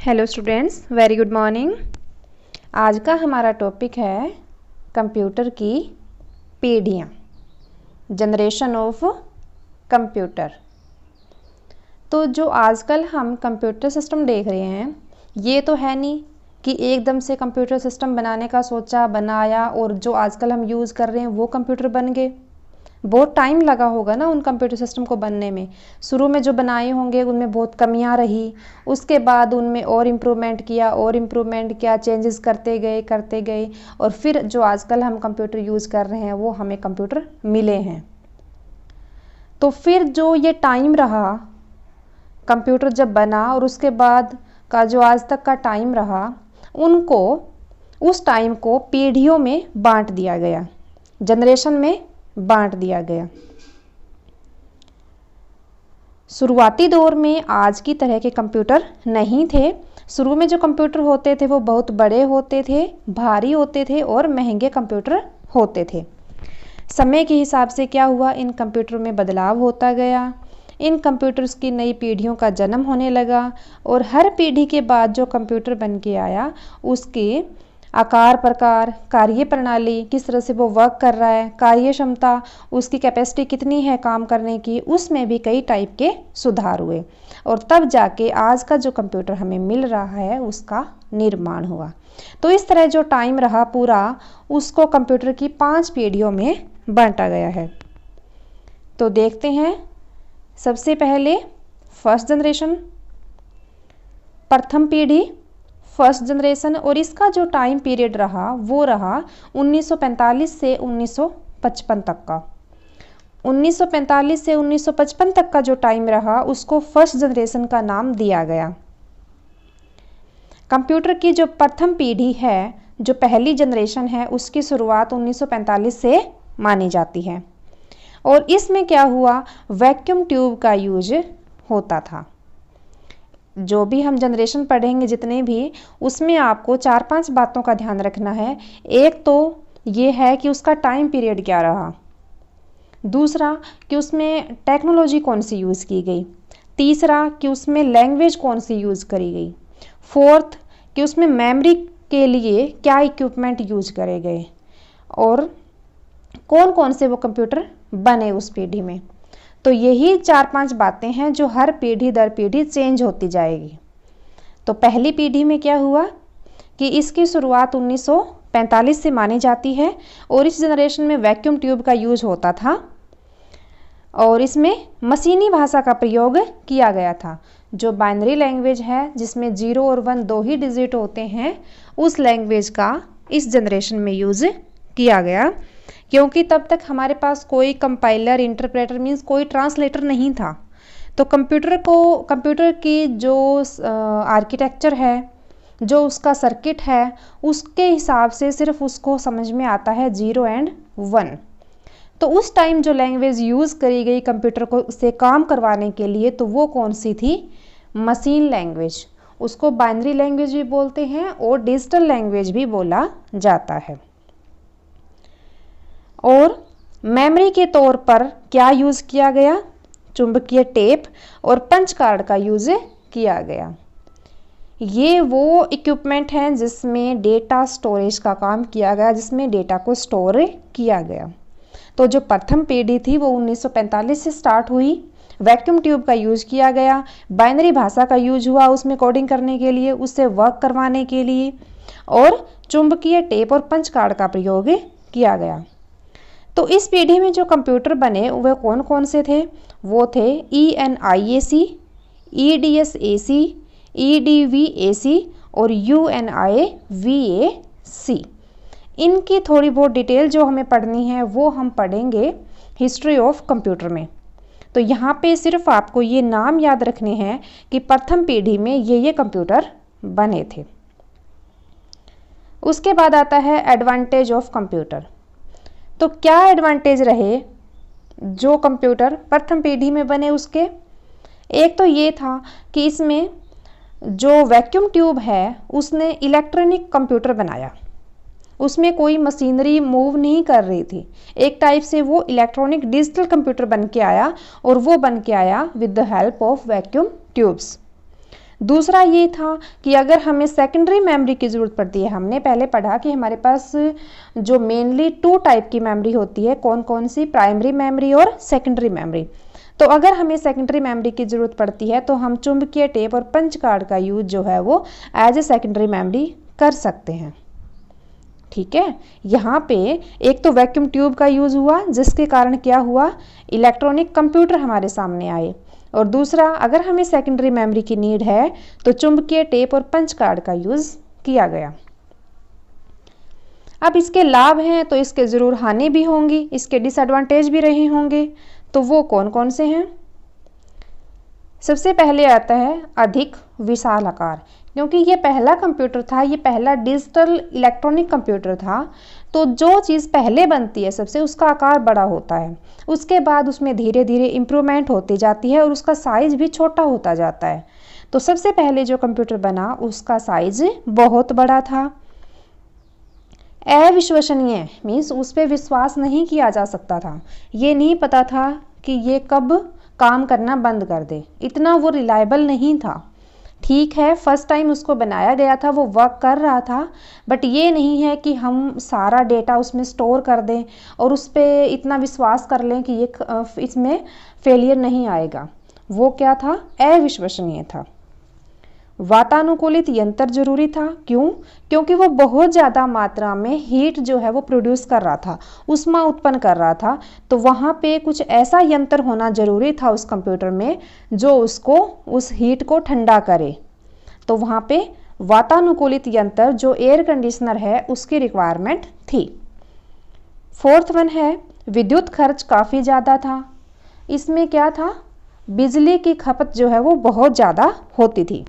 Hello students, very good morning. आज का हमारा टॉपिक है कंप्यूटर की पीढ़ियाँ, जनरेशन ऑफ कंप्यूटर। तो जो आजकल हम कंप्यूटर सिस्टम देख रहे हैं, ये तो है नहीं कि एकदम से कंप्यूटर सिस्टम बनाने का सोचा, बनाया और जो आजकल हम यूज़ कर रहे हैं वो कंप्यूटर बन गए। बहुत टाइम लगा होगा ना उन कंप्यूटर सिस्टम को बनने में। शुरू में जो बनाए होंगे उनमें बहुत कमियां रही, उसके बाद उनमें और इम्प्रूवमेंट किया, चेंजेस करते गए और फिर जो आजकल हम कंप्यूटर यूज़ कर रहे हैं वो हमें कंप्यूटर मिले हैं। तो फिर जो ये टाइम रहा कंप्यूटर जब बना और उसके बाद का जो आज तक का टाइम रहा, उस टाइम को पीढ़ियों में बांट दिया गया, जनरेशन में बांट दिया गया। शुरुआती दौर में आज की तरह के कंप्यूटर नहीं थे। शुरू में जो कंप्यूटर होते थे वो बहुत बड़े होते थे, भारी होते थे और महंगे कंप्यूटर होते थे। समय के हिसाब से क्या हुआ, इन कंप्यूटर में बदलाव होता गया, इन कंप्यूटर्स की नई पीढ़ियों का जन्म होने लगा और हर पीढ़ी के बाद जो कंप्यूटर बन के आया उसके आकार, प्रकार, कार्य प्रणाली, किस तरह से वो वर्क कर रहा है, कार्य क्षमता, उसकी कैपेसिटी कितनी है काम करने की, उसमें भी कई टाइप के सुधार हुए और तब जाके आज का जो कंप्यूटर हमें मिल रहा है उसका निर्माण हुआ। तो इस तरह जो टाइम रहा पूरा, उसको कंप्यूटर की 5 पीढ़ियों में बांटा गया है। तो देखते हैं, सबसे पहले फर्स्ट जनरेशन, प्रथम पीढ़ी, फर्स्ट जनरेशन, और इसका जो टाइम पीरियड रहा वो रहा 1945 से 1955 तक का। 1945 से 1955 तक का जो टाइम रहा उसको फर्स्ट जनरेशन का नाम दिया गया। कंप्यूटर की जो प्रथम पीढ़ी है, जो पहली जनरेशन है, उसकी शुरुआत 1945 से मानी जाती है और इसमें क्या हुआ, वैक्यूम ट्यूब का यूज होता था। जो भी हम जनरेशन पढ़ेंगे जितने भी, उसमें आपको 4-5 बातों का ध्यान रखना है। एक तो ये है कि उसका टाइम पीरियड क्या रहा, दूसरा कि उसमें टेक्नोलॉजी कौन सी यूज़ की गई, तीसरा कि उसमें लैंग्वेज कौन सी यूज़ करी गई, फोर्थ कि उसमें मेमोरी के लिए क्या इक्विपमेंट यूज करे गए और कौन कौन से वो कंप्यूटर बने उस पीढ़ी में। तो यही 4-5 बातें हैं जो हर पीढ़ी दर पीढ़ी चेंज होती जाएगी। तो पहली पीढ़ी में क्या हुआ कि इसकी शुरुआत 1945 से मानी जाती है और इस जनरेशन में वैक्यूम ट्यूब का यूज होता था और इसमें मशीनी भाषा का प्रयोग किया गया था। जो बाइनरी लैंग्वेज है जिसमें 0 और 1 दो ही डिजिट होते हैं, उस लैंग्वेज का इस जनरेशन में यूज किया गया, क्योंकि तब तक हमारे पास कोई कंपाइलर, इंटरप्रेटर मीन्स कोई ट्रांसलेटर नहीं था। तो कंप्यूटर की जो आर्किटेक्चर है, जो उसका सर्किट है, उसके हिसाब से सिर्फ उसको समझ में आता है 0 और 1। तो उस टाइम जो लैंग्वेज यूज़ करी गई कंप्यूटर को से काम करवाने के लिए, तो वो कौन सी थी, मशीन लैंग्वेज। उसको बाइनरी लैंग्वेज भी बोलते हैं और डिजिटल लैंग्वेज भी बोला जाता है। और मेमोरी के तौर पर क्या यूज़ किया गया, चुंबकीय टेप और पंच कार्ड का यूज़ किया गया। ये वो इक्विपमेंट हैं जिसमें डेटा स्टोरेज का काम किया गया, जिसमें डेटा को स्टोर किया गया। तो जो प्रथम पीढ़ी थी वो 1945 से स्टार्ट हुई, वैक्यूम ट्यूब का यूज किया गया, बाइनरी भाषा का यूज हुआ उसमें कोडिंग करने के लिए, उससे वर्क करवाने के लिए, और चुंबकीय टेप और पंच कार्ड का प्रयोग किया गया। तो इस पीढ़ी में जो कंप्यूटर बने वह कौन कौन से थे, वो थे ENIAC, EDSAC, EDVAC और UNIVAC। इनकी थोड़ी बहुत डिटेल जो हमें पढ़नी है वो हम पढ़ेंगे हिस्ट्री ऑफ कंप्यूटर में। तो यहाँ पे सिर्फ आपको ये नाम याद रखने हैं कि प्रथम पीढ़ी में ये कंप्यूटर बने थे। उसके बाद आता है एडवांटेज ऑफ कंप्यूटर। तो क्या एडवांटेज रहे जो कंप्यूटर प्रथम पीढ़ी में बने उसके? एक तो ये था कि इसमें जो वैक्यूम ट्यूब है उसने इलेक्ट्रॉनिक कंप्यूटर बनाया, उसमें कोई मशीनरी मूव नहीं कर रही थी। एक टाइप से वो इलेक्ट्रॉनिक डिजिटल कंप्यूटर बन के आया और वो बन के आया with the help of vacuum tubes. दूसरा ये था कि अगर हमें सेकेंडरी मेमोरी की ज़रूरत पड़ती है, हमने पहले पढ़ा कि हमारे पास जो मेनली 2 टाइप की मेमोरी होती है, कौन कौन सी, प्राइमरी मेमोरी और सेकेंडरी मेमोरी। तो अगर हमें सेकेंडरी मेमोरी की ज़रूरत पड़ती है तो हम चुंबकीय टेप और पंच कार्ड का यूज जो है वो एज ए सेकेंडरी मेमोरी कर सकते हैं। ठीक है, यहाँ पे एक तो वैक्यूम ट्यूब का यूज़ हुआ जिसके कारण क्या हुआ, इलेक्ट्रॉनिक कंप्यूटर हमारे सामने आए, और दूसरा अगर हमें सेकेंडरी मेमोरी की नीड है तो चुंबकीय टेप और पंच कार्ड का यूज़ किया गया। अब इसके लाभ हैं तो इसके ज़रूर हानि भी होंगी, इसके डिसएडवांटेज भी रहे होंगे, तो वो कौन कौन से हैं। सबसे पहले आता है अधिक विशाल आकार, क्योंकि ये पहला कंप्यूटर था, ये पहला डिजिटल इलेक्ट्रॉनिक कंप्यूटर था, तो जो चीज़ पहले बनती है सबसे उसका आकार बड़ा होता है, उसके बाद उसमें धीरे धीरे इम्प्रूवमेंट होती जाती है और उसका साइज़ भी छोटा होता जाता है। तो सबसे पहले जो कंप्यूटर बना उसका साइज़ बहुत बड़ा था। अविश्वसनीय मीन्स उस पर विश्वास नहीं किया जा सकता था, ये नहीं पता था कि ये कब काम करना बंद कर दे, इतना वो रिलायबल नहीं था। ठीक है, फर्स्ट टाइम उसको बनाया गया था, वो वर्क कर रहा था, बट ये नहीं है कि हम सारा डेटा उसमें स्टोर कर दें और उस पर इतना विश्वास कर लें कि ये इसमें फेलियर नहीं आएगा। वो क्या था, अविश्वसनीय था। वातानुकूलित यंत्र जरूरी था, क्यों, क्योंकि वो बहुत ज़्यादा मात्रा में हीट जो है वो प्रोड्यूस कर रहा था, ऊष्मा उत्पन्न कर रहा था, तो वहाँ पे कुछ ऐसा यंत्र होना जरूरी था उस कंप्यूटर में जो उसको उस हीट को ठंडा करे। तो वहाँ पे वातानुकूलित यंत्र जो एयर कंडीशनर है उसकी रिक्वायरमेंट थी। फोर्थ वन है विद्युत खर्च काफ़ी ज़्यादा था। इसमें क्या था, बिजली की खपत जो है वो बहुत ज़्यादा होती थी,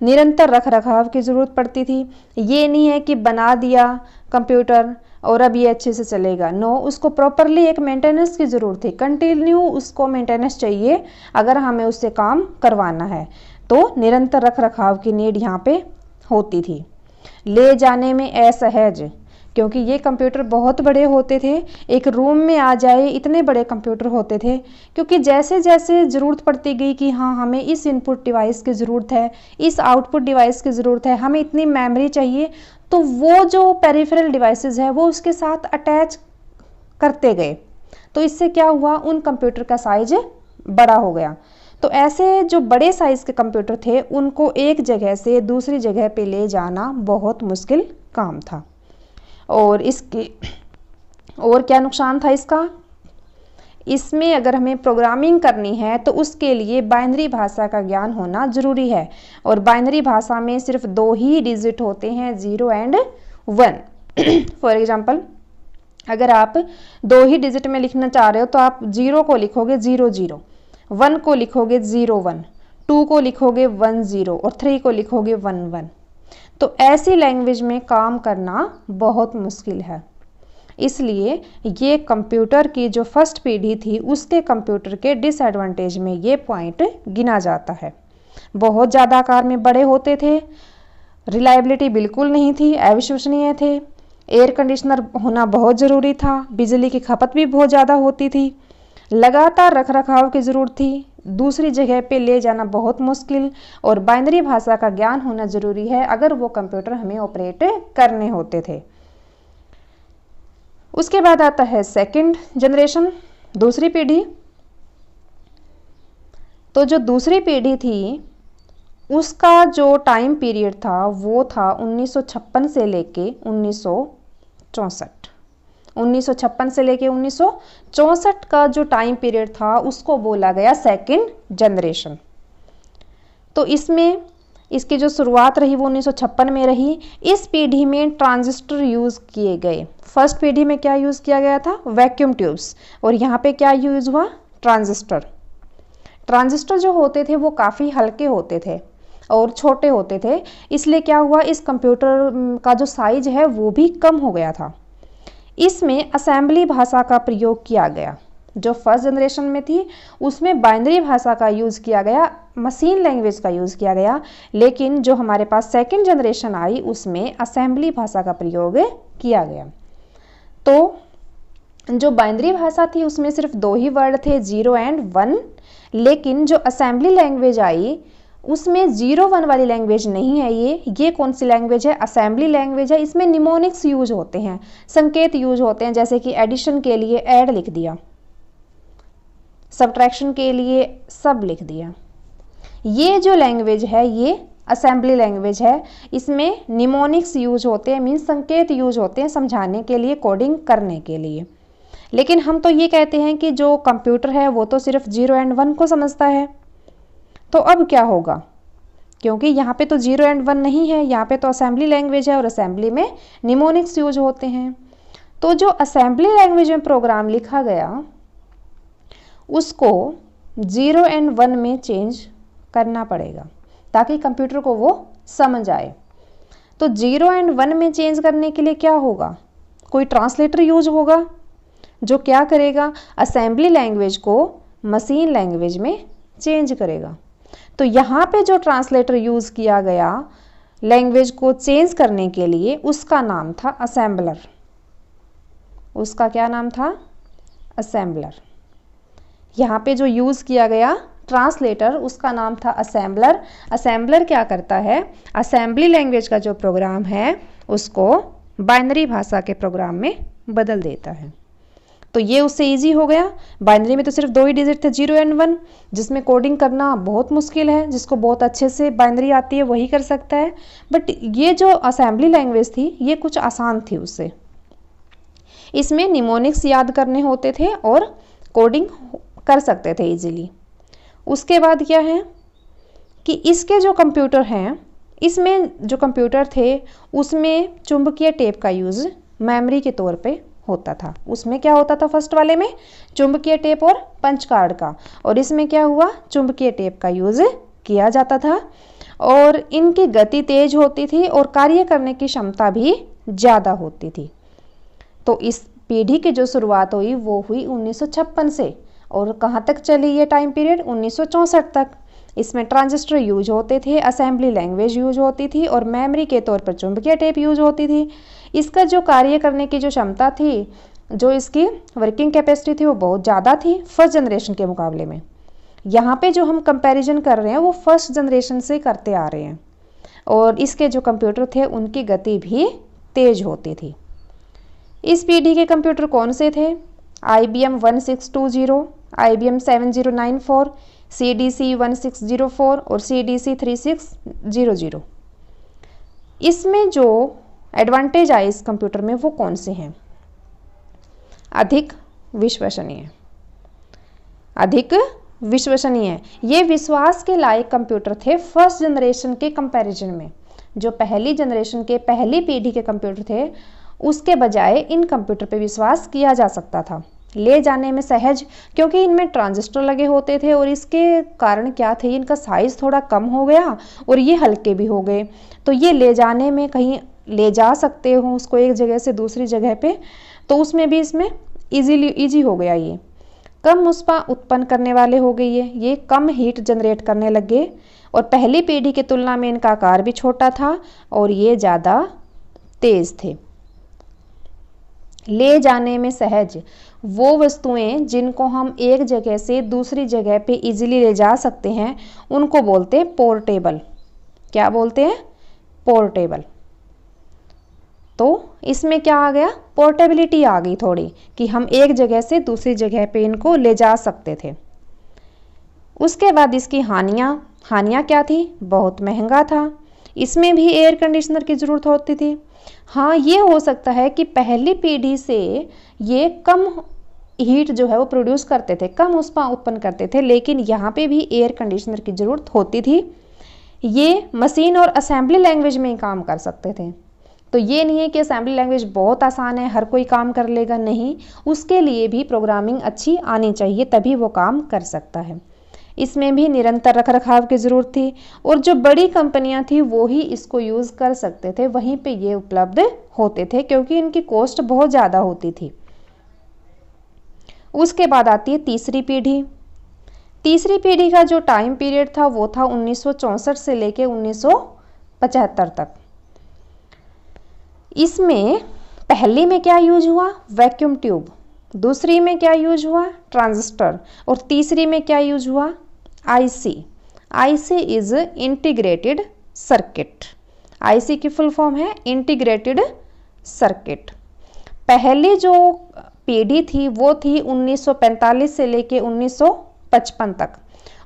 निरंतर रख रखाव की ज़रूरत पड़ती थी। ये नहीं है कि बना दिया कंप्यूटर और अब ये अच्छे से चलेगा, नो, उसको प्रॉपरली एक मेंटेनेंस की ज़रूरत थी, कंटिन्यू उसको मेंटेनेंस चाहिए अगर हमें उससे काम करवाना है, तो निरंतर रख रखाव की नीड यहाँ पे होती थी। ले जाने में असहज, क्योंकि ये कंप्यूटर बहुत बड़े होते थे, एक रूम में आ जाए इतने बड़े कंप्यूटर होते थे, क्योंकि जैसे जैसे ज़रूरत पड़ती गई कि हाँ हमें इस इनपुट डिवाइस की ज़रूरत है, इस आउटपुट डिवाइस की ज़रूरत है, हमें इतनी मेमोरी चाहिए, तो वो जो पेरिफेरल डिवाइसेस है वो उसके साथ अटैच करते गए, तो इससे क्या हुआ, उन कंप्यूटर का साइज बड़ा हो गया। तो ऐसे जो बड़े साइज़ के कंप्यूटर थे उनको एक जगह से दूसरी जगह पे ले जाना बहुत मुश्किल काम था। और इसके और क्या नुकसान था इसका, इसमें अगर हमें प्रोग्रामिंग करनी है तो उसके लिए बाइनरी भाषा का ज्ञान होना ज़रूरी है, और बाइनरी भाषा में सिर्फ 2 ही डिजिट होते हैं, 0 एंड 1। फॉर एग्जांपल अगर आप 2 ही डिजिट में लिखना चाह रहे हो तो आप 0 को लिखोगे 0 0, 1 को लिखोगे 0 1, 2 को लिखोगे 1 0 और 3 को लिखोगे 1 1। तो ऐसी लैंग्वेज में काम करना बहुत मुश्किल है, इसलिए ये कंप्यूटर की जो फर्स्ट पीढ़ी थी उसके कंप्यूटर के डिसएडवांटेज में ये पॉइंट गिना जाता है। बहुत ज़्यादा आकार में बड़े होते थे, रिलायबिलिटी बिल्कुल नहीं थी, अविश्वसनीय थे, एयर कंडीशनर होना बहुत ज़रूरी था, बिजली की खपत भी बहुत ज़्यादा होती थी, लगातार रख रखाव की ज़रूरत थी, दूसरी जगह पे ले जाना बहुत मुश्किल, और बाइनरी भाषा का ज्ञान होना ज़रूरी है अगर वो कंप्यूटर हमें ऑपरेट करने होते थे। उसके बाद आता है सेकंड जनरेशन, दूसरी पीढ़ी। तो जो दूसरी पीढ़ी थी उसका जो टाइम पीरियड था वो था 1956 से लेके 1964। 1956 से लेके 1964 का जो टाइम पीरियड था उसको बोला गया सेकंड जनरेशन। तो इसमें इसकी जो शुरुआत रही वो 1956 में रही। इस पीढ़ी में ट्रांजिस्टर यूज़ किए गए। फर्स्ट पीढ़ी में क्या यूज़ किया गया था, वैक्यूम ट्यूब्स, और यहाँ पे क्या यूज़ हुआ, ट्रांजिस्टर। ट्रांजिस्टर जो होते थे वो काफ़ी हल्के होते थे और छोटे होते थे, इसलिए क्या हुआ, इस कंप्यूटर का जो साइज है वो भी कम हो गया था। इसमें असेंबली भाषा का प्रयोग किया गया। जो फर्स्ट जनरेशन में थी उसमें बाइनरी भाषा का यूज़ किया गया, मशीन लैंग्वेज का यूज़ किया गया, लेकिन जो हमारे पास सेकंड जनरेशन आई उसमें असेंबली भाषा का प्रयोग किया गया। तो जो बाइनरी भाषा थी उसमें सिर्फ 2 ही वर्ड थे, 0 एंड 1, लेकिन जो असेंबली लैंग्वेज आई उसमें 0-1 वाली लैंग्वेज नहीं है ये कौन सी लैंग्वेज है? असेंबली लैंग्वेज है। इसमें निमोनिक्स यूज होते हैं, संकेत यूज होते हैं, जैसे कि एडिशन के लिए ऐड लिख दिया, सब्ट्रैक्शन के लिए सब लिख दिया। ये जो लैंग्वेज है ये असेंबली लैंग्वेज है। इसमें निमोनिक्स यूज होते हैं, मीन्स संकेत यूज होते हैं समझाने के लिए, कोडिंग करने के लिए। लेकिन हम तो ये कहते हैं कि जो कंप्यूटर है वो तो सिर्फ 0 एंड 1 को समझता है। तो अब क्या होगा? क्योंकि यहाँ पे तो 0 एंड 1 नहीं है, यहाँ पे तो असेंबली लैंग्वेज है और असेंबली में निमोनिक्स यूज होते हैं। तो जो असेंबली लैंग्वेज में प्रोग्राम लिखा गया उसको 0 एंड 1 में चेंज करना पड़ेगा ताकि कंप्यूटर को वो समझ आए। तो 0 एंड 1 में चेंज करने के लिए क्या होगा? कोई ट्रांसलेटर यूज होगा जो क्या करेगा? असेंबली लैंग्वेज को मशीन लैंग्वेज में चेंज करेगा। तो यहाँ पे जो ट्रांसलेटर यूज किया गया लैंग्वेज को चेंज करने के लिए उसका नाम था असेंबलर। उसका क्या नाम था? असेंबलर। यहाँ पे जो यूज किया गया ट्रांसलेटर उसका नाम था असेंबलर। असेंबलर क्या करता है? असेंबली लैंग्वेज का जो प्रोग्राम है उसको बाइनरी भाषा के प्रोग्राम में बदल देता है। तो ये उससे इजी हो गया। बाइनरी में तो सिर्फ 2 ही डिजिट थे, 0 एंड 1, जिसमें कोडिंग करना बहुत मुश्किल है। जिसको बहुत अच्छे से बाइनरी आती है वही कर सकता है। बट ये जो असेंबली लैंग्वेज थी ये कुछ आसान थी उससे। इसमें निमोनिक्स याद करने होते थे और कोडिंग कर सकते थे इजीली। उसके बाद क्या है कि इसके जो कंप्यूटर हैं, इसमें जो कंप्यूटर थे उसमें चुंबकीय टेप का यूज़ मेमोरी के तौर पे होता था। उसमें क्या होता था? फर्स्ट वाले में चुंबकीय टेप और पंच कार्ड का, और इसमें क्या हुआ? चुंबकीय टेप का यूज़ किया जाता था। और इनकी गति तेज होती थी और कार्य करने की क्षमता भी ज़्यादा होती थी। तो इस पीढ़ी की जो शुरुआत हुई वो हुई 1956 से, और कहाँ तक चली ये टाइम पीरियड? 1964 तक। इसमें ट्रांजिस्टर यूज होते थे, असेंबली लैंग्वेज यूज होती थी और मेमोरी के तौर पर चुंबकीय टेप यूज होती थी। इसका जो कार्य करने की जो क्षमता थी, जो इसकी वर्किंग कैपेसिटी थी वो बहुत ज़्यादा थी फर्स्ट जनरेशन के मुकाबले में। यहाँ पे जो हम कंपैरिजन कर रहे हैं वो फर्स्ट जनरेशन से करते आ रहे हैं। और इसके जो कंप्यूटर थे उनकी गति भी तेज होती थी। इस पीढ़ी के कंप्यूटर कौन से थे? IBM 1620, IBM 7094, CDC 1604 और CDC 3600। इसमें जो एडवांटेज आए इस कंप्यूटर में वो कौन से हैं? अधिक विश्वसनीय। अधिक विश्वसनीय, ये विश्वास के लायक कंप्यूटर थे फर्स्ट जनरेशन के कंपैरिजन में। जो पहली जनरेशन के पहली पीढ़ी के कंप्यूटर थे उसके बजाय इन कंप्यूटर पे विश्वास किया जा सकता था। ले जाने में सहज, क्योंकि इनमें ट्रांजिस्टर लगे होते थे और इसके कारण क्या थे, इनका साइज़ थोड़ा कम हो गया और ये हल्के भी हो गए। तो ये ले जाने में, कहीं ले जा सकते हो उसको एक जगह से दूसरी जगह पे, तो उसमें भी इसमें इजी हो गया। ये कम मुस्पा उत्पन्न करने वाले हो गई है, ये कम हीट जनरेट करने लगे और पहली पीढ़ी की तुलना में इनका आकार भी छोटा था और ये ज़्यादा तेज़ थे। ले जाने में सहज, वो वस्तुएं जिनको हम एक जगह से दूसरी जगह पे इजीली ले जा सकते हैं उनको बोलते हैं पोर्टेबल। क्या बोलते हैं? पोर्टेबल। तो इसमें क्या आ गया? पोर्टेबिलिटी आ गई थोड़ी, कि हम एक जगह से दूसरी जगह पे इनको ले जा सकते थे। उसके बाद इसकी हानियाँ क्या थी? बहुत महंगा था, इसमें भी एयर कंडीशनर की ज़रूरत होती थी। हाँ, ये हो सकता है कि पहली पीढ़ी से ये कम हीट जो है वो प्रोड्यूस करते थे, कम ऊष्मा उत्पन्न करते थे, लेकिन यहाँ पे भी एयर कंडीशनर की ज़रूरत होती थी। ये मशीन और असेंबली लैंग्वेज में ही काम कर सकते थे। तो ये नहीं है कि असेंबली लैंग्वेज बहुत आसान है, हर कोई काम कर लेगा, नहीं, उसके लिए भी प्रोग्रामिंग अच्छी आनी चाहिए, तभी वो काम कर सकता है। इसमें भी निरंतर रखरखाव की ज़रूरत थी और जो बड़ी कंपनियां थी वो ही इसको यूज़ कर सकते थे, वहीं पे ये उपलब्ध होते थे क्योंकि इनकी कॉस्ट बहुत ज़्यादा होती थी। उसके बाद आती है तीसरी पीढ़ी। तीसरी पीढ़ी का जो टाइम पीरियड था वो था 1964 से लेके 1975 तक। इसमें पहली में क्या यूज हुआ? Vacuum tube. दूसरी में क्या यूज हुआ? ट्रांजिस्टर। और तीसरी में क्या यूज हुआ? IC. IC is integrated circuit. IC की फुल फॉर्म है इंटीग्रेटेड सर्किट। पहली जो पीढ़ी थी वो थी 1945 से लेके 1955 तक,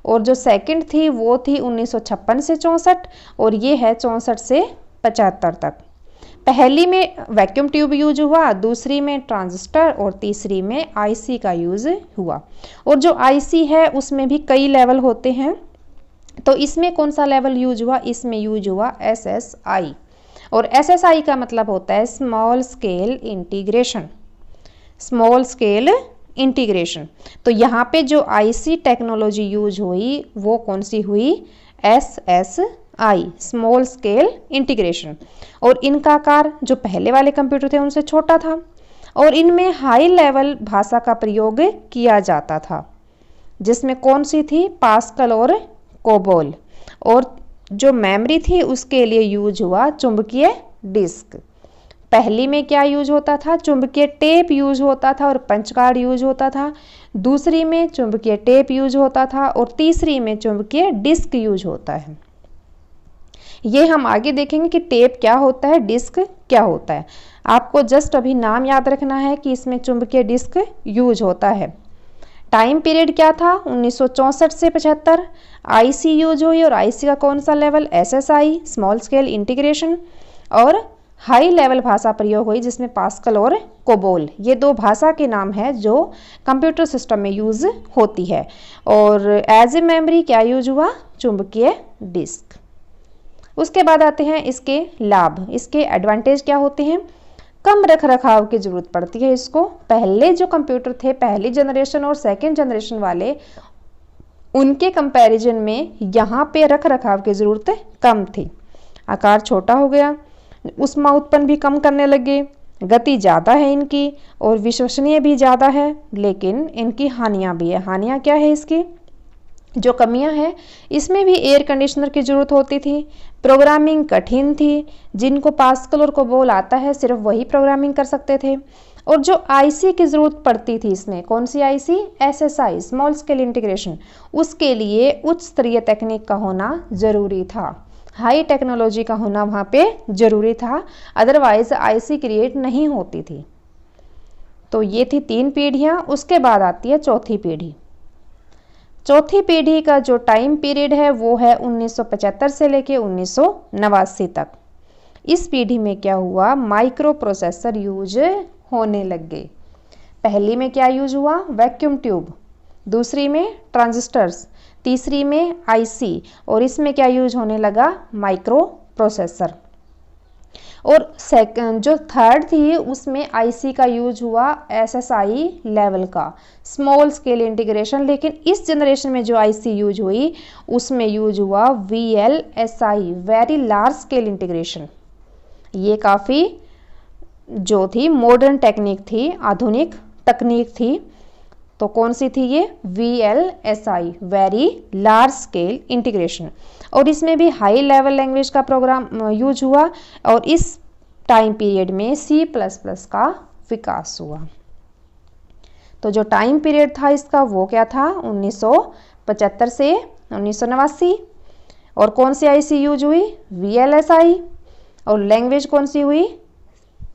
और जो सेकंड थी वो थी 1956 से 64, और ये है 64 से 75 तक। पहली में वैक्यूम ट्यूब यूज हुआ, दूसरी में ट्रांजिस्टर, और तीसरी में आईसी का यूज हुआ। और जो आईसी है उसमें भी कई लेवल होते हैं, तो इसमें कौन सा लेवल यूज हुआ, इसमें यूज हुआ एसएसआई, और एसएसआई का मतलब होता है small scale integration. Small scale integration. तो यहाँ पे जो आईसी टेक्नोलॉजी यूज हुई वो कौन सी हुई, एसएसआई, स्मॉल स्केल इंटीग्रेशन। और इनका आकार जो पहले वाले कंप्यूटर थे उनसे छोटा था, और इनमें हाई लेवल भाषा का प्रयोग किया जाता था, जिसमें कौन सी थी, पास्कल और कोबोल। और जो मेमोरी थी उसके लिए यूज हुआ चुंबकीय डिस्क। पहली में क्या यूज होता था, चुंबकीय टेप यूज होता था और पंच कार्ड यूज होता था। दूसरी में चुंबकीय टेप यूज होता था, और तीसरी में चुंबकीय डिस्क यूज होता है। ये हम आगे देखेंगे कि टेप क्या होता है, डिस्क क्या होता है। आपको जस्ट अभी नाम याद रखना है कि इसमें चुंबकीय डिस्क यूज होता है। टाइम पीरियड क्या था, 1964 से 75 आईसी यूज हुई, और आईसी का कौन सा level, SSI, small scale integration. और हाई लेवल भाषा प्रयोग हुई जिसमें पास्कल और कोबोल, ये दो भाषा के नाम है जो कंप्यूटर सिस्टम में यूज होती है। और एज ए मेमोरी क्या यूज हुआ, चुंबकीय डिस्क। उसके बाद आते हैं इसके लाभ, इसके एडवांटेज क्या होते हैं। कम रख रखाव की जरूरत पड़ती है इसको। पहले जो कंप्यूटर थे, पहली जनरेशन और सेकेंड जनरेशन वाले, उनके कंपैरिजन में यहाँ पे रख रखाव की जरूरत कम थी। आकार छोटा हो गया, ऊष्मा उत्पन्न भी कम करने लगे, गति ज़्यादा है इनकी, और विश्वसनीय भी ज़्यादा है, लेकिन इनकी हानियाँ भी है। हानियाँ क्या है इसकी, जो कमियां हैं, इसमें भी एयर कंडीशनर की ज़रूरत होती थी, प्रोग्रामिंग कठिन थी, जिनको पास्कल और कोबोल आता है सिर्फ वही प्रोग्रामिंग कर सकते थे। और जो आईसी की ज़रूरत पड़ती थी इसमें, कौन सी IC, SSI, small scale integration, उसके लिए उच्च स्तरीय तकनीक का होना ज़रूरी था, हाई टेक्नोलॉजी का होना वहाँ पे ज़रूरी था, अदरवाइज आईसी क्रिएट नहीं होती थी। तो ये थी 3 पीढ़ियाँ। उसके बाद आती है चौथी पीढ़ी। चौथी पीढ़ी का जो टाइम पीरियड है वो है 1975 से लेके 1989 तक। इस पीढ़ी में क्या हुआ, माइक्रो प्रोसेसर यूज होने लग गए। पहली में क्या यूज हुआ, वैक्यूम ट्यूब, दूसरी में ट्रांजिस्टर्स, तीसरी में आईसी, और इसमें क्या यूज होने लगा, माइक्रो प्रोसेसर। और सेकंड जो थर्ड थी उसमें आईसी का यूज हुआ एसएसआई लेवल का, स्मॉल स्केल इंटीग्रेशन। लेकिन इस जनरेशन में जो आईसी यूज हुई उसमें यूज हुआ VLSI, very large scale integration. ये काफ़ी जो थी मॉडर्न टेक्निक थी, आधुनिक तकनीक थी। तो कौन सी थी ये, VLSI, very large scale integration. और इसमें भी हाई लेवल लैंग्वेज का प्रोग्राम यूज हुआ, और इस टाइम पीरियड में C++ का विकास हुआ। तो जो टाइम पीरियड था इसका वो क्या था, 1975 से 1989। और कौन सी आईसी यूज हुई, VLSI, और लैंग्वेज कौन सी हुई,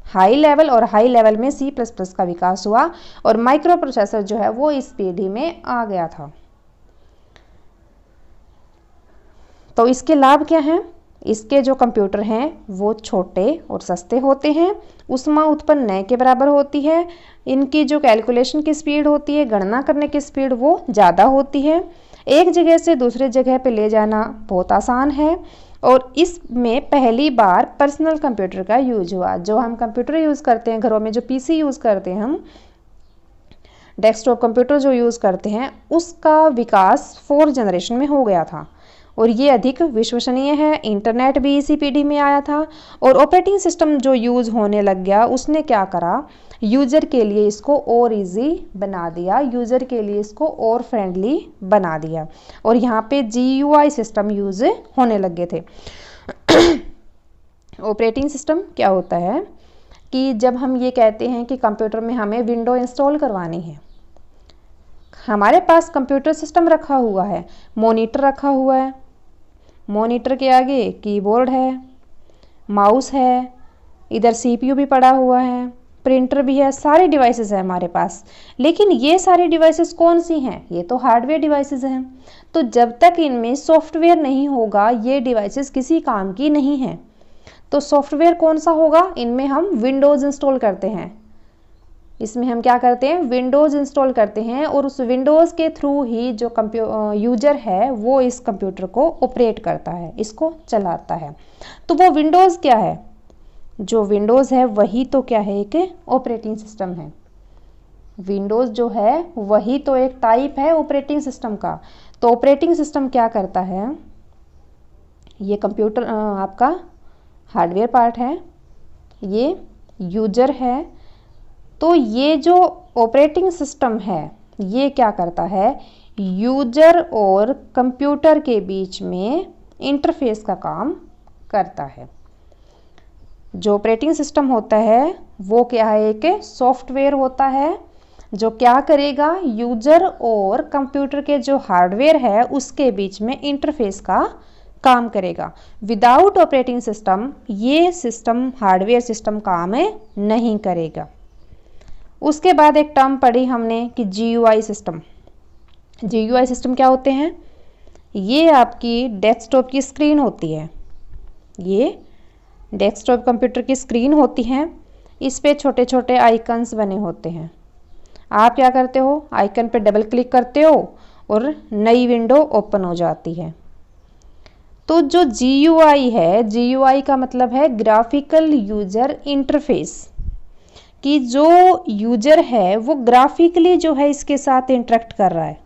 हाई लेवल, और हाई लेवल में C++ का विकास हुआ, और माइक्रो प्रोसेसर जो है वो इस पीढ़ी में आ गया था। तो इसके लाभ क्या हैं, इसके जो कंप्यूटर हैं वो छोटे और सस्ते होते हैं, ऊष्मा उत्पन्न न के बराबर होती है, इनकी जो कैलकुलेशन की स्पीड होती है, गणना करने की स्पीड वो ज़्यादा होती है, एक जगह से दूसरे जगह पे ले जाना बहुत आसान है, और इसमें पहली बार पर्सनल कंप्यूटर का यूज हुआ। जो हम कंप्यूटर यूज़ करते हैं घरों में, जो पीसी यूज़ करते हैं हम, डेस्कटॉप कंप्यूटर जो यूज़ करते हैं, उसका विकास 4th जनरेशन में हो गया था, और ये अधिक विश्वसनीय है। इंटरनेट भी इसी पीढ़ी में आया था, और ऑपरेटिंग सिस्टम जो यूज़ होने लग गया उसने क्या करा, यूज़र के लिए इसको और इजी बना दिया, यूज़र के लिए इसको और फ्रेंडली बना दिया, और यहाँ पे GUI सिस्टम यूज़ होने लग गए थे। ऑपरेटिंग सिस्टम क्या होता है कि जब हम ये कहते हैं कि कंप्यूटर में हमें विंडो इंस्टॉल करवानी है, हमारे पास कंप्यूटर सिस्टम रखा हुआ है, मॉनिटर रखा हुआ है, मॉनिटर के आगे कीबोर्ड है, माउस है, इधर सीपीयू भी पड़ा हुआ है, प्रिंटर भी है, सारे डिवाइसेस है हमारे पास। लेकिन ये सारी डिवाइसेस कौन सी हैं? ये तो हार्डवेयर डिवाइसेस हैं। तो जब तक इनमें सॉफ्टवेयर नहीं होगा ये डिवाइसेस किसी काम की नहीं है। तो सॉफ्टवेयर कौन सा होगा? इनमें हम विंडोज़ इंस्टॉल करते हैं। इसमें हम क्या करते हैं? विंडोज़ इंस्टॉल करते हैं और उस विंडोज़ के थ्रू ही जो यूजर है वो इस कंप्यूटर को ऑपरेट करता है, इसको चलाता है। तो वो विंडोज़ क्या है? जो विंडोज़ है वही तो क्या है? एक ऑपरेटिंग सिस्टम है। विंडोज़ जो है वही तो एक टाइप है ऑपरेटिंग सिस्टम का। तो ऑपरेटिंग सिस्टम क्या करता है? ये कंप्यूटर आपका हार्डवेयर पार्ट है, ये यूजर है। तो ये जो ऑपरेटिंग सिस्टम है ये क्या करता है? यूजर और कंप्यूटर के बीच में इंटरफेस का काम करता है। जो ऑपरेटिंग सिस्टम होता है वो क्या है? एक सॉफ्टवेयर होता है जो क्या करेगा? यूजर और कंप्यूटर के जो हार्डवेयर है उसके बीच में इंटरफेस का काम करेगा। विदाउट ऑपरेटिंग सिस्टम ये सिस्टम, हार्डवेयर सिस्टम काम नहीं करेगा। उसके बाद एक टर्म पढ़ी हमने कि GUI सिस्टम। GUI सिस्टम क्या होते हैं? ये आपकी डेस्कटॉप की स्क्रीन होती है। ये डेस्कटॉप कंप्यूटर की स्क्रीन होती है। इस पे छोटे छोटे आइकन्स बने होते हैं। आप क्या करते हो? आइकन पे डबल क्लिक करते हो और नई विंडो ओपन हो जाती है। तो जो GUI है, GUI का मतलब है ग्राफिकल यूजर इंटरफेस, कि जो यूजर है वो ग्राफिकली जो है इसके साथ इंटरेक्ट कर रहा है।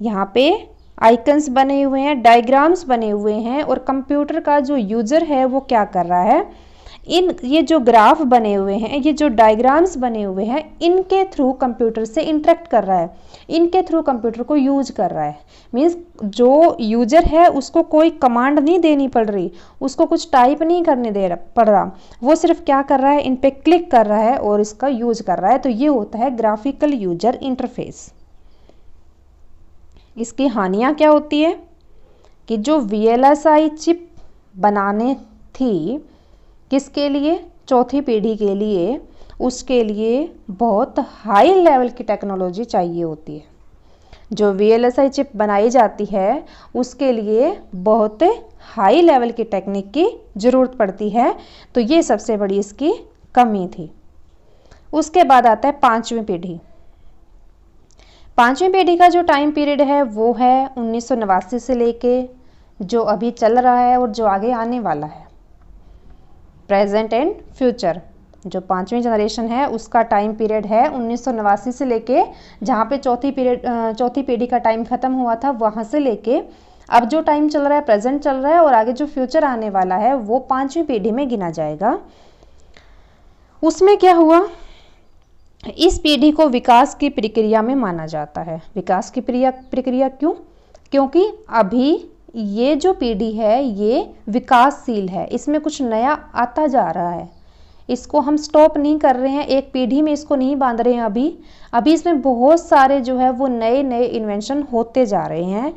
यहाँ पे आइकन्स बने हुए हैं, डायग्राम्स बने हुए हैं और कंप्यूटर का जो यूजर है वो क्या कर रहा है? ये जो ग्राफ बने हुए हैं, ये जो डायग्राम्स बने हुए हैं, इनके थ्रू कंप्यूटर से इंटरेक्ट कर रहा है, इनके थ्रू कंप्यूटर को यूज कर रहा है। मीन्स जो यूजर है उसको कोई कमांड नहीं देनी पड़ रही, उसको कुछ टाइप नहीं करने पड़ रहा, वो सिर्फ क्या कर रहा है? इन पे क्लिक कर रहा है और इसका यूज कर रहा है। तो ये होता है ग्राफिकल यूजर इंटरफेस। इसकी हानियाँ क्या होती है? कि जो VLSI चिप बनाने थी, किसके लिए? चौथी पीढ़ी के लिए, उसके लिए बहुत हाई लेवल की टेक्नोलॉजी चाहिए होती है। जो VLSI चिप बनाई जाती है उसके लिए बहुत हाई लेवल की टेक्निक की ज़रूरत पड़ती है। तो ये सबसे बड़ी इसकी कमी थी। उसके बाद आता है पांचवी पीढ़ी। पांचवी पीढ़ी का जो टाइम पीरियड है वो है 1989 से लेके जो अभी चल रहा है और जो आगे आने वाला है, प्रेजेंट एंड फ्यूचर। जो पांचवी जनरेशन है उसका टाइम पीरियड है 1989 से लेके, जहाँ पे चौथी पीढ़ी का टाइम खत्म हुआ था वहाँ से लेके अब जो टाइम चल रहा है, प्रेजेंट चल रहा है और आगे जो फ्यूचर आने वाला है वो पांचवी पीढ़ी में गिना जाएगा। उसमें क्या हुआ? इस पीढ़ी को विकास की प्रक्रिया में माना जाता है। विकास की प्रक्रिया क्यों? क्योंकि अभी ये जो पीढ़ी है ये विकासशील है, इसमें कुछ नया आता जा रहा है, इसको हम स्टॉप नहीं कर रहे हैं, एक पीढ़ी में इसको नहीं बांध रहे हैं। अभी इसमें बहुत सारे जो है वो नए नए इन्वेंशन होते जा रहे हैं,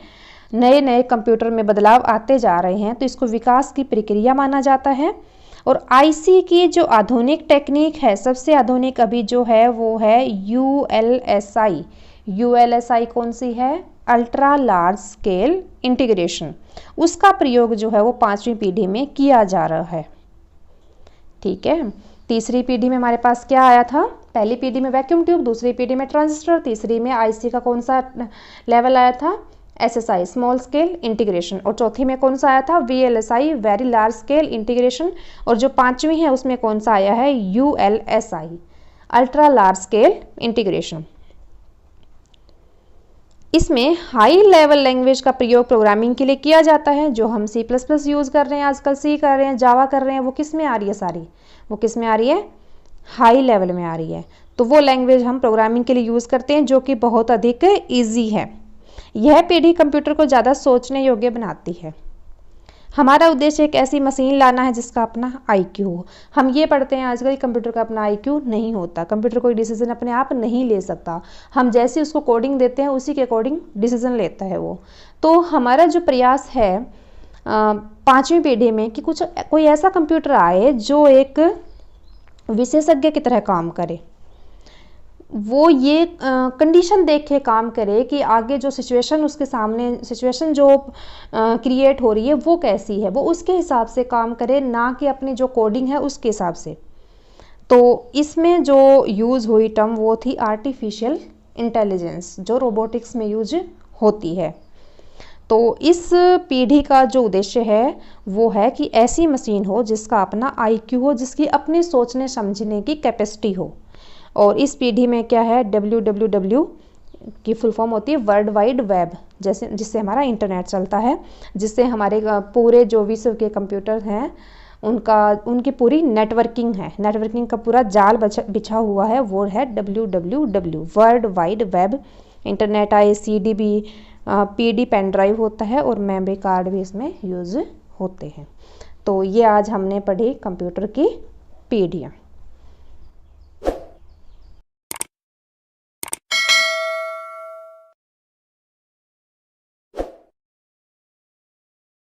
नए नए कंप्यूटर में बदलाव आते जा रहे हैं। तो इसको विकास की प्रक्रिया माना जाता है। और IC की जो आधुनिक टेक्निक है, सबसे आधुनिक अभी जो है वो है ULSI। ULSI कौन सी है? Ultra large scale integration. उसका प्रयोग जो है वो पांचवी पीढ़ी में किया जा रहा है। ठीक है। तीसरी पीढ़ी में हमारे पास क्या आया था? पहली पीढ़ी में वैक्यूम ट्यूब, दूसरी पीढ़ी में ट्रांजिस्टर, तीसरी में IC का कौन सा लेवल आया था? SSI small scale integration. और चौथी में कौन सा आया था? VLSI very large scale integration. और जो पांचवी है उसमें कौन सा आया है? ULSI ultra large scale integration. इसमें हाई लेवल लैंग्वेज का प्रयोग प्रोग्रामिंग के लिए किया जाता है। जो हम C++ यूज़ कर रहे हैं आजकल, C कर रहे हैं, जावा कर रहे हैं, वो किस में आ रही है? सारी वो किस में आ रही है? हाई लेवल में आ रही है। तो वो लैंग्वेज हम प्रोग्रामिंग के लिए यूज़ करते हैं जो कि बहुत अधिक ईजी है। यह पीढ़ी कंप्यूटर को ज़्यादा सोचने योग्य बनाती है। हमारा उद्देश्य एक ऐसी मशीन लाना है जिसका अपना IQ हो। हम ये पढ़ते हैं आजकल कंप्यूटर का अपना IQ नहीं होता, कंप्यूटर कोई डिसीजन अपने आप नहीं ले सकता। हम जैसे उसको कोडिंग देते हैं उसी के अकॉर्डिंग डिसीजन लेता है वो। तो हमारा जो प्रयास है पाँचवीं पीढ़ी में कि कोई ऐसा कंप्यूटर आए जो एक विशेषज्ञ की तरह काम करे, वो ये कंडीशन देख के काम करे कि आगे जो सिचुएशन उसके सामने सिचुएशन जो क्रिएट हो रही है वो कैसी है, वो उसके हिसाब से काम करे, ना कि अपनी जो कोडिंग है उसके हिसाब से। तो इसमें जो यूज़ हुई टर्म वो थी आर्टिफिशियल इंटेलिजेंस, जो रोबोटिक्स में यूज होती है। तो इस पीढ़ी का जो उद्देश्य है वो है कि ऐसी मशीन हो जिसका अपना IQ हो, जिसकी अपनी सोचने समझने की कैपेसिटी हो। और इस पीढ़ी में क्या है, WWW की फुल फॉर्म होती है वर्ल्ड वाइड वेब, जैसे जिससे हमारा इंटरनेट चलता है, जिससे हमारे पूरे जो विश्व के कंप्यूटर हैं उनकी पूरी नेटवर्किंग है, नेटवर्किंग का पूरा जाल बिछा हुआ है, वो है WWW world wide web. Internet आए, CD भी, PD पेन ड्राइव होता है और मेमोरी कार्ड भी इसमें यूज़ होते हैं। तो ये आज हमने पढ़ी कंप्यूटर की पीढ़ियाँ।